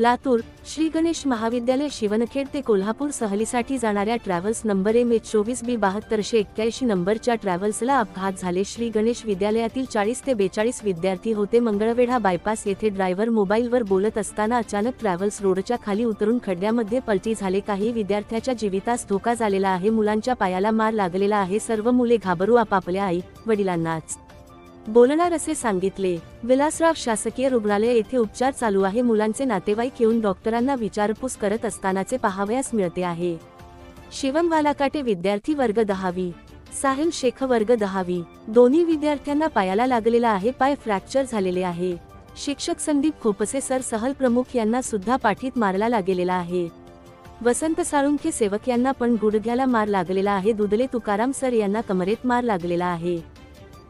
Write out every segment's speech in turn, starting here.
लातूर श्री गणेश महाविद्यालय शिवनखेड ते कोल्हापूर सहलीसाठी जाणाऱ्या ट्रॅव्हल्स नंबर MH24B7281 नंबरच्या ट्रॅव्हल्सला अपघात झाले। श्री गणेश विद्यालयातील 40 ते 42 विद्यार्थी होते। मंगळवेढा बायपास येथे ड्रायव्हर मोबाईलवर बोलत असताना अचानक ट्रॅव्हल्स रोडच्या खाली उतरून खड्ड्यामध्ये पलटी झाले। काही विद्यार्थ्याच्या जीवितास धोका झालेला आहे। मुलांच्या पायाला मार लागलेला आहे। सर्व मुले घाबरून आपापल्या आई वडिलांनाच बोलणार असे सांगितले। विलासराव शासकीय रुग्णालय येथे उपचार चालू आहे। मुलांचे नातेवाईक येऊन डॉक्टरांना विचारपूस करत असतानाचे पाहावयास मिळते आहे। शिवम वालाकाटे विद्यार्थी वर्ग 10वी, साहिल शेख वर्ग 10वी, दोन्ही विद्यार्थ्यांना पायाला लागलेला आहे। पाय फ्रॅक्चर झालेले आहे। शिक्षक संदीप खोपसे सर सहल प्रमुख यांना सुद्धा पाठीत मारला लागलेला आहे। वसंत साळुंखे सेवक यांना पण गुडघ्याला मार लागलेला आहे। दुधले तुकाराम सर यांना कमरेत मार लागलेला आहे।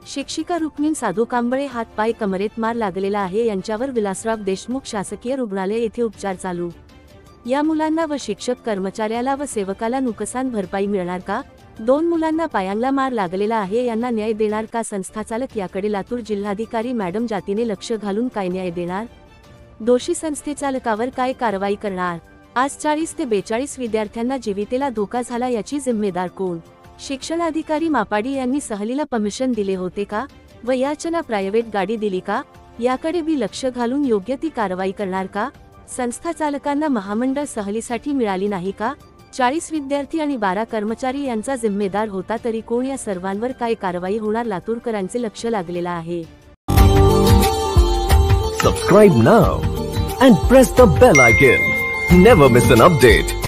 शिक्षिका रुक्मिण साधू कांबळे हात पाय कमरेत मार लागलेला आहे। यांच्यावर विलासराव देशमुख शासकीय रुग्णालय येथे उपचार चालू। या मुलांना व शिक्षक कर्मचाऱ्याला व सेवकाला नुकसान भरपाई मिळणार का? 2 मुलांना पायांना मार लागलेला आहे। यांना न्याय देणार का संस्थाचालक? याकडे लातूर जिल्हाधिकारी मॅडम जातीने लक्ष घालून काय न्याय देणार? दोषी संस्थेचालकावर काय कारवाई करणार? आज 40 ते 42 विद्यार्थ्यांना जीवितेला धोका झाला, याची जिम्मेदार कोण? शिक्षणाधिकारी मापाडी यांनी सहलीला परमिशन दिले होते का व याचना प्रायव्हेट गाडी दिली का? याकडे बी लक्ष घालून योग्य ती कारवाई करणार का? संस्था चालकांना महामंडळ सहलीसाठी मिळाली नाही का? 40 विद्यार्थी आणि 12 कर्मचारी यांचा जिम्मेदार होता, तरी कोण? या सर्वांवर काय कारवाई होणार? लातूरकरांचे लक्ष लागलेला आहे। Subscribe now and press the bell icon. Never miss an update.